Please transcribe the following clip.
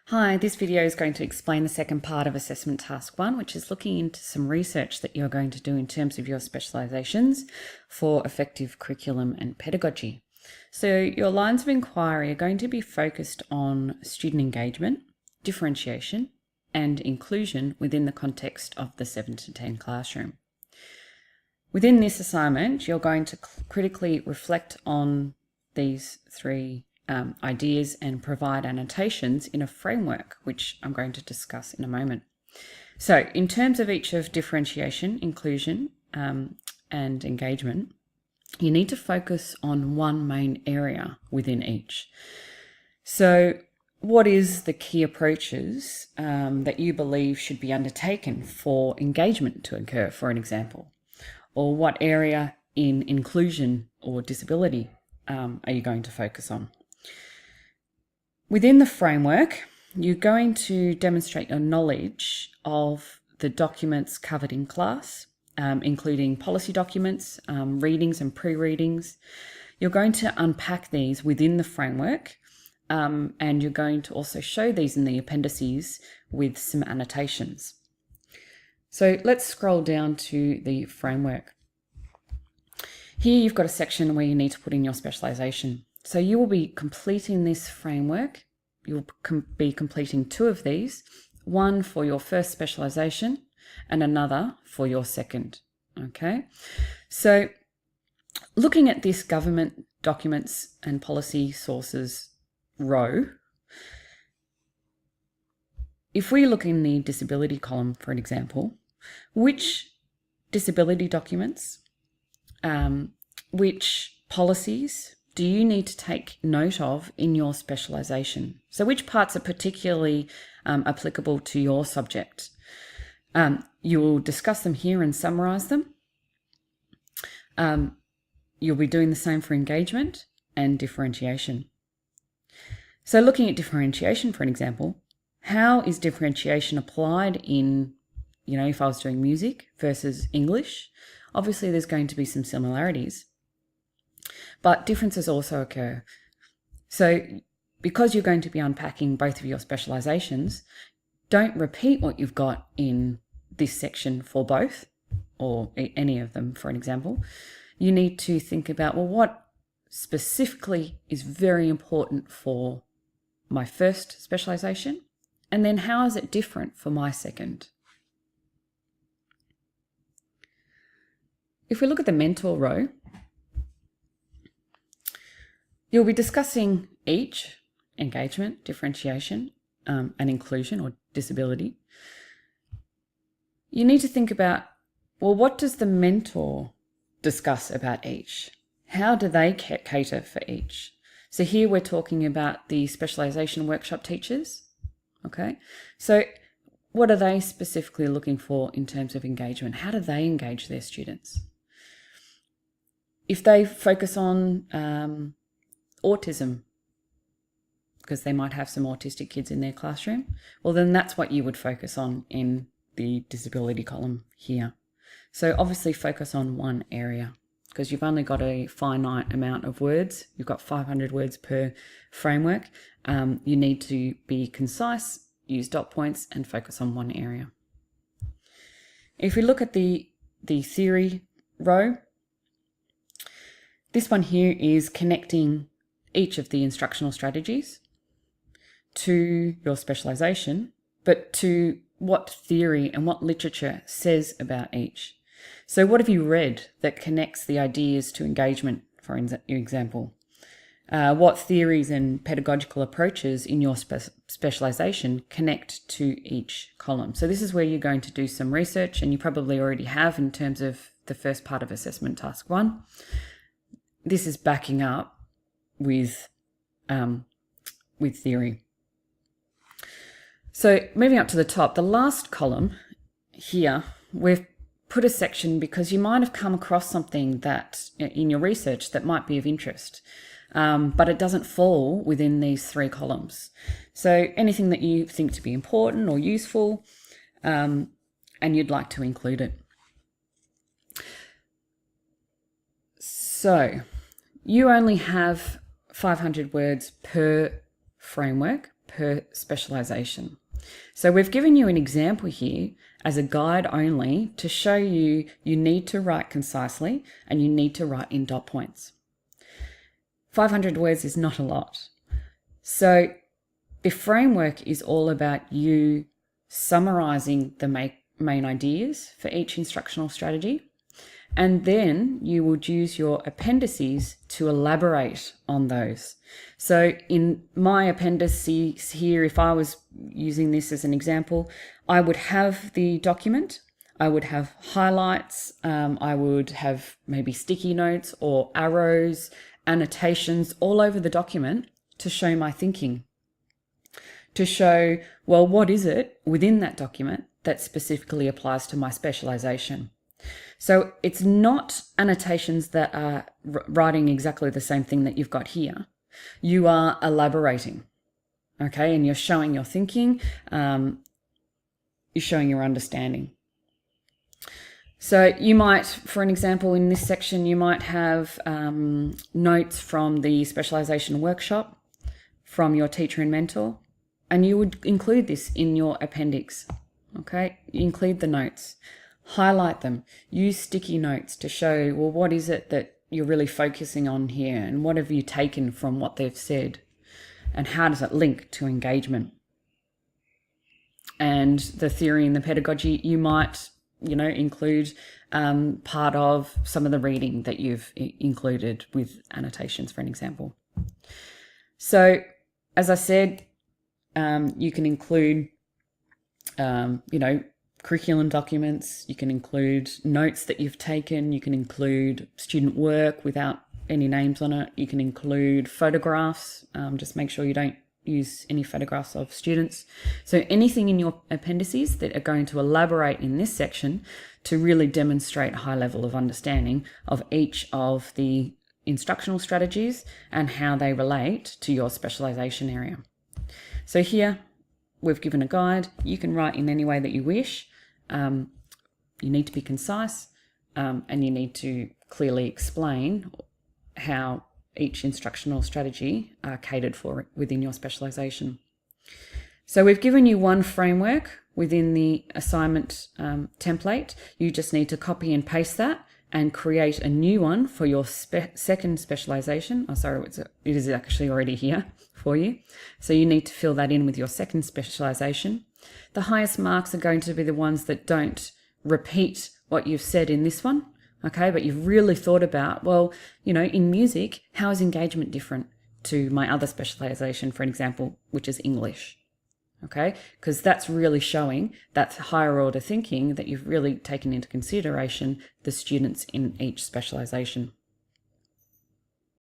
Hi, this video is going to explain the second part of Assessment Task 1, which is looking into some research that you're going to do in terms of your specialisations for effective curriculum and pedagogy. So your lines of inquiry are going to be focused on student engagement, differentiation, and inclusion within the context of the 7 to 10 classroom. Within this assignment, you're going to critically reflect on these three ideas and provide annotations in a framework, which I'm going to discuss in a moment. So in terms of each of differentiation, inclusion, and engagement, you need to focus on one main area within each. So what is the key approaches that you believe should be undertaken for engagement to occur, for an example? Or what area in inclusion or disability are you going to focus on? Within the framework, you're going to demonstrate your knowledge of the documents covered in class, including policy documents, readings and pre-readings. You're going to unpack these within the framework, and you're going to also show these in the appendices with some annotations. So let's scroll down to the framework. Here you've got a section where you need to put in your specialisation. So you will be completing this framework. You'll be completing two of these, one for your first specialisation and another for your second. Okay, so looking at this government documents and policy sources row, if we look in the disability column, for an example, which disability documents, which policies do you need to take note of in your specialisation? So which parts are particularly applicable to your subject? You will discuss them here and summarise them. You'll be doing the same for engagement and differentiation. So looking at differentiation, for an example, how is differentiation applied in, if I was doing music versus English? Obviously, there's going to be some similarities, but differences also occur. So because you're going to be unpacking both of your specialisations, don't repeat what you've got in this section for both, or any of them, for an example. You need to think about, well, what specifically is very important for my first specialisation, and then how is it different for my second? If we look at the mentor row, you'll be discussing each engagement, differentiation, and inclusion or disability. You need to think about, well, what does the mentor discuss about each? How do they cater for each? So here we're talking about the specialisation workshop teachers. Okay, so what are they specifically looking for in terms of engagement? How do they engage their students? If they focus on autism, because they might have some autistic kids in their classroom, well, then that's what you would focus on in the disability column here. So obviously focus on one area, because you've only got a finite amount of words. You've got 500 words per framework. You need to be concise, use dot points, and focus on one area. If we look at the theory row, this one here is connecting each of the instructional strategies to your specialisation, but to what theory and what literature says about each. So what have you read that connects the ideas to engagement, for example? What theories and pedagogical approaches in your specialisation connect to each column? So this is where you're going to do some research, and you probably already have in terms of the first part of Assessment Task 1. This is backing up with theory. So moving up to the top, the last column here, we've put a section because you might have come across something that in your research that might be of interest, but it doesn't fall within these three columns. So anything that you think to be important or useful, and you'd like to include it. So you only have 500 words per framework, per specialisation. So we've given you an example here as a guide only to show you need to write concisely and you need to write in dot points. 500 words is not a lot. So the framework is all about you summarising the main ideas for each instructional strategy, and then you would use your appendices to elaborate on those. So in my appendices here, if I was using this as an example, I would have the document, I would have highlights, I would have maybe sticky notes or arrows, annotations all over the document to show my thinking, to show, well, what is it within that document that specifically applies to my specialisation. So it's not annotations that are writing exactly the same thing that you've got here. You are elaborating, okay? And you're showing your thinking, you're showing your understanding. So you might, for an example, in this section, you might have notes from the specialisation workshop, from your teacher and mentor, and you would include this in your appendix, okay? You include the notes. Highlight them, use sticky notes to show, well, what is it that you're really focusing on here and what have you taken from what they've said and how does it link to engagement? And the theory and the pedagogy, you might, include part of some of the reading that you've included with annotations, for an example. So, as I said, you can include, curriculum documents, you can include notes that you've taken, you can include student work without any names on it, you can include photographs, just make sure you don't use any photographs of students. So anything in your appendices that are going to elaborate in this section to really demonstrate a high level of understanding of each of the instructional strategies and how they relate to your specialisation area. So here, we've given a guide. You can write in any way that you wish. You need to be concise, and you need to clearly explain how each instructional strategy are catered for within your specialisation. So we've given you one framework within the assignment template. You just need to copy and paste that and create a new one for your second specialisation. Oh, sorry, it is actually already here for you. So you need to fill that in with your second specialisation. The highest marks are going to be the ones that don't repeat what you've said in this one, okay? But you've really thought about, well, in music, how is engagement different to my other specialisation, for example, which is English, okay? Because that's really showing that higher order thinking that you've really taken into consideration the students in each specialisation.